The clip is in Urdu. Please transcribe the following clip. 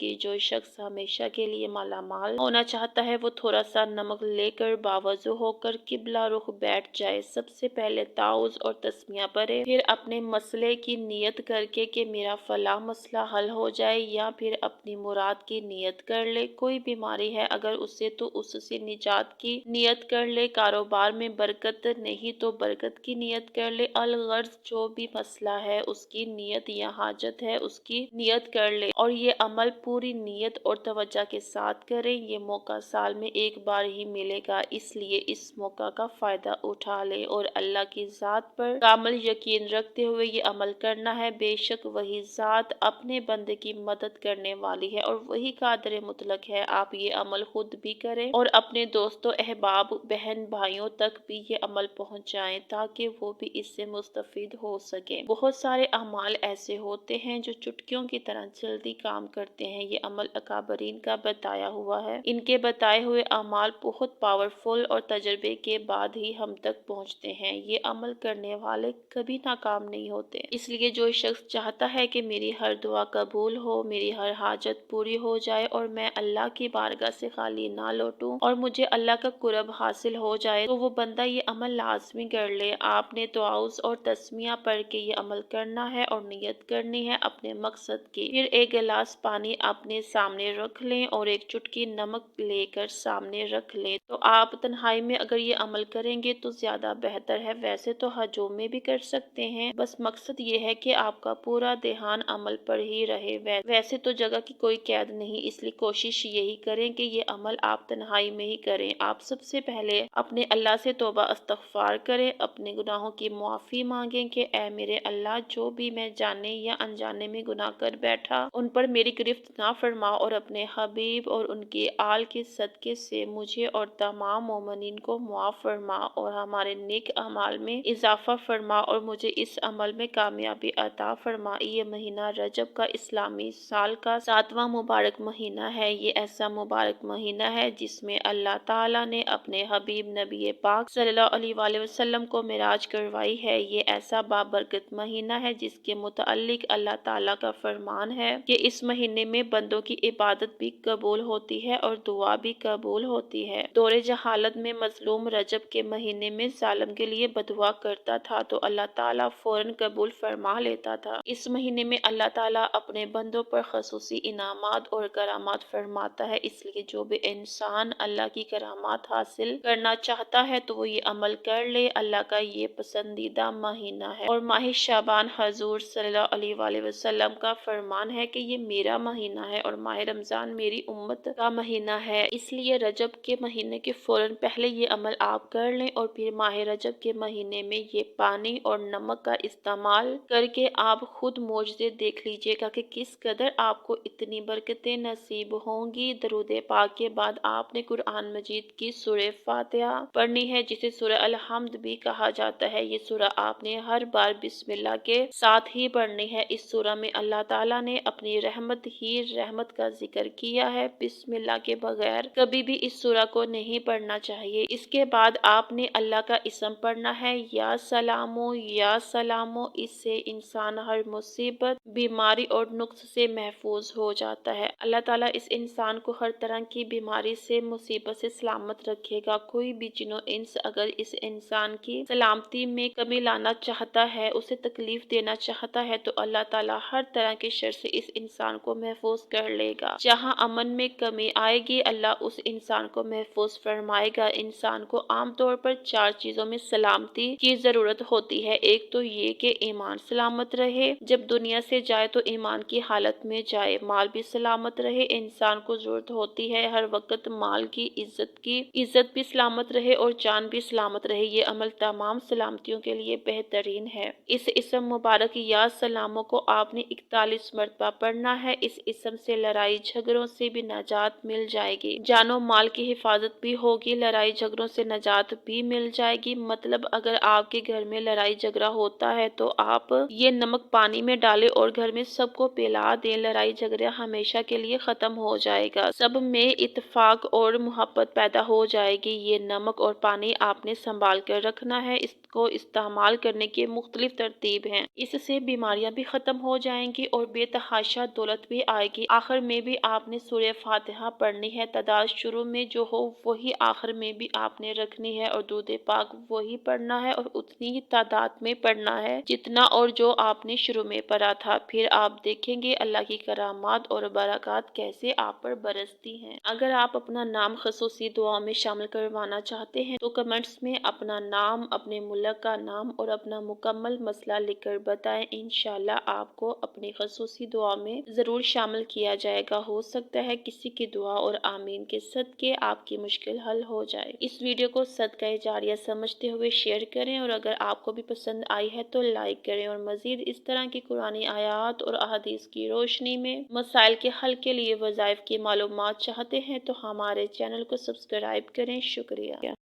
گی۔ جو شخص ہمیشہ کے لیے مالا مال ہونا چاہتا ہے وہ تھوڑا سا نمک لے کر باوضو ہو کر قبلہ رخ بیٹھ جائے۔ سب سے پہلے تعوذ اور تسمیہ پڑھے، پھر اپنے مسئلے کی نیت کر کے کہ میرا فلاں مسئلہ حل ہو جائے، یا پھر اپنی مراد کی نیت کر لے۔ کوئی بیماری ہے اگر اسے تو اس سے نجات کی نیت کر لے، کاروبار میں برکت نہیں تو برکت کی نیت کر لے، الغرض جو بھی مسئلہ ہے اس کی نیت یا حاجت ہے اس کی نیت کر لے، اور یہ عمل پوری نیت اور توجہ کے ساتھ کریں۔ یہ موقع سال میں ایک بار ہی ملے گا، اس لیے اس موقع کا فائدہ اٹھا لیں اور اللہ کی ذات پر کامل یقین رکھتے ہوئے یہ عمل کرنا ہے۔ بے شک وہی ذات اپنے بندے کی مدد کرنے والی ہے اور وہی قادر مطلق ہے۔ آپ یہ عمل خود بھی کریں اور اپنے دوستوں، احباب، بہن بھائیوں تک بھی یہ عمل پہنچائیں تاکہ وہ بھی اس سے مستفید ہو سکیں۔ بہت سارے اعمال ایسے ہوتے ہیں جو چٹکیوں کی طرح جلدی کام کرتے ہیں۔ یہ عمل اکابرین کا بتایا ہوا ہے۔ ان کے بتائے ہوئے اعمال بہت پاورفل اور تجربے کے بعد ہی ہم تک پہنچتے ہیں۔ یہ عمل کرنے والے کبھی ناکام نہیں ہوتے۔ اس لیے جو شخص چاہتا ہے کہ میری ہر دعا قبول ہو، میری ہر حاجت پوری ہو جائے اور میں اللہ کی بارگاہ سے خالی نہ لوٹوں اور مجھے اللہ کا قرب حاصل ہو جائے، تو وہ بندہ یہ عمل لازمی کر لے۔ آپ نے تعوذ اور تسمیہ پڑھ کے یہ عمل کرنا ہے اور نیت کرنی ہے اپنے مقصد کی۔ پھر ایک گلاس پانی اپنے سامنے رکھ لیں اور ایک چٹکی نمک لے کر سامنے رکھ لیں۔ تو آپ تنہائی میں اگر یہ عمل کریں گے تو زیادہ بہتر ہے، ویسے تو ہجوم میں بھی کر سکتے ہیں، بس مقصد یہ ہے کہ آپ کا پورا دھیان عمل پر ہی رہے۔ ویسے تو جگہ کی کوئی قید نہیں، اس لیے کوشش یہی کریں کہ یہ عمل آپ تنہائی میں ہی کریں۔ آپ سب سے پہلے اپنے اللہ سے توبہ استغفار کریں، اپنے گناہوں کی معافی مانگیں کہ اے میرے اللہ، جو بھی میں جانے یا انجانے میں گناہ کر بیٹھا ان پر میری گرفت نہ فرما، اور اپنے حبیب اور ان کے آل کے صدقے سے مجھے اور تمام مومنین کو معاف فرما اور ہمارے نیک اعمال میں اضافہ فرما اور مجھے اس عمل میں کامیابی عطا فرما۔ یہ مہینہ رجب کا اسلامی سال کا 7واں مبارک مہینہ ہے۔ یہ ایسا مبارک مہینہ ہے جس میں اللہ تعالیٰ نے اپنے حبیب نبی پاک صلی اللہ علیہ وآلہ وسلم کو معراج کروائی ہے۔ یہ ایسا بابرکت مہینہ ہے جس کے متعلق اللہ تعالیٰ کا فرمان ہے کہ اس مہینے میں بندوں کی عبادت بھی قبول ہوتی ہے اور دعا بھی قبول ہوتی ہے۔ دور جہالت میں مظلوم رجب کے مہینے میں ظالم کے لیے بدعا کرتا تھا تو اللہ تعالیٰ فوراً قبول فرما لیتا تھا۔ اس مہینے میں اللہ تعالیٰ اپنے بندوں پر خصوصی انعامات اور کرامات فرماتا ہے، اس لیے جو بھی انسان اللہ کی کرامات حاصل کرنا چاہتا ہے تو وہ یہ عمل کر لے۔ اللہ کا یہ پسندیدہ مہینہ ہے اور ماہ شعبان حضور صلی اللہ علیہ وآلہ وسلم کا فرمان ہے کہ یہ میرا مہینہ ہے اور ماہ رمضان میری امت کا مہینہ ہے، اس لیے رجب کے مہینے کے فوراً پہلے یہ عمل آپ کر لیں اور پھر ماہ رجب کے مہینے میں یہ پانی اور نمک کا استعمال کر کے آپ خود معجزے دیکھ لیجئے گا کہ کس قدر آپ کو اتنی برکتیں نصیب ہوں گی۔ درود پاک کے بعد آپ نے قرآن مجید کی سورہ فاتحہ پڑھنی ہے جسے سورہ الحمد بھی کہا جاتا ہے۔ یہ سورہ آپ نے ہر بار بسم اللہ کے ساتھ ہی پڑھنی ہے۔ اس سورہ میں اللہ تعالیٰ نے اپنی رحمت ہی رحمت کا ذکر کیا ہے، بسم اللہ کے بغیر کبھی بھی اس سورہ کو نہیں پڑھنا چاہیے۔ اس کے بعد آپ نے اللہ کا اسم پڑھنا ہے، یا سلامو یا سلامو، اس سے انسان ہر مصیبت، بیماری اور نقص سے محفوظ ہو جاتا ہے۔ اللہ تعالیٰ اس انسان کو ہر طرح کی بیماری سے، مصیبت سے سلامت رکھے گا۔ کوئی بھی جن و انس اگر اس انسان کی سلامتی میں کمی لانا چاہتا ہے، اسے تکلیف دینا چاہتا ہے، تو اللہ تعالیٰ ہر طرح کے شر سے اس انسان کو محفوظ کر لے گا۔ جہاں امن میں کمی آئے گی اللہ اس انسان کو محفوظ فرمائے گا۔ انسان کو عام طور پر 4 چیزوں میں سلامتی کی ضرورت ہوتی ہے۔ ایک تو یہ کہ ایمان سلامت رہے، جب دنیا سے جائے تو ایمان کی حالت میں جائے، مال بھی سلامت رہے، انسان کو ضرورت ہوتی ہے ہر وقت مال کی، عزت بھی سلامت رہے اور جان بھی سلامت رہے۔ یہ عمل تمام سلامتیوں کے لیے بہترین ہے۔ اس اسم مبارک یا سلاموں کو آپ نے 41 مرتبہ پڑھنا ہے۔ اس اسم سے لڑائی جھگڑوں سے بھی نجات مل جائے گی، جان و مال کی حفاظت بھی ہوگی، لڑائی جھگڑوں سے نجات بھی مل جائے گی۔ مطلب اگر آپ کے گھر میں لڑائی جھگڑا ہوتا ہے تو آپ یہ نمک پانی میں ڈالیں اور گھر میں سب کو پلا دیں، لڑائی جھگڑا ہمیشہ کے لیے ختم ہو جائے گا، سب میں اتفاق اور محبت پیدا ہو جائے گی۔ یہ نمک اور پانی آپ نے سنبھال کر رکھنا ہے، اس کو استعمال کرنے کی مختلف ترتیب ہیں۔ اس سے بیماریاں بھی ختم ہو جائیں گی اور بے تحاشا دولت بھی آئے گی۔ آخر میں بھی آپ نے سورہ فاتحہ پڑھنی ہے، تعداد شروع میں جو ہو وہی آخر میں بھی آپ نے رکھنی ہے، اور درود پاک وہی پڑھنا ہے اور اتنی ہی تعداد میں پڑھنا ہے جتنا اور جو آپ نے شروع میں پڑھا تھا۔ پھر آپ دیکھیں گے اللہ کی کرامات اور برکات کیسے آپ پر برستی ہیں۔ اگر آپ اپنا نام خصوصی دعا میں شامل کروانا چاہتے ہیں تو کمنٹس میں اپنا نام، اپنے ملک کا نام اور اپنا مکمل مسئلہ لکھ کر بتائیں۔ انشاءاللہ آپ کو اپنی خصوصی دعا میں ضرور شامل کیا جائے گا۔ ہو سکتا ہے کسی کی دعا اور آمین کے صدقے آپ کی مشکل حل ہو جائے۔ اس ویڈیو کو صدقہ جاریہ سمجھتے ہوئے شیئر کریں، اور اگر آپ کو بھی پسند آئی ہے تو لائک کریں، اور مزید اس طرح کی قرآنی آیات اور احادیث کی روشنی میں مسائل کے حل کے لیے وظائف کی معلومات چاہتے ہیں تو ہمارے چینل کو سبسکرائب کریں۔ شکریہ۔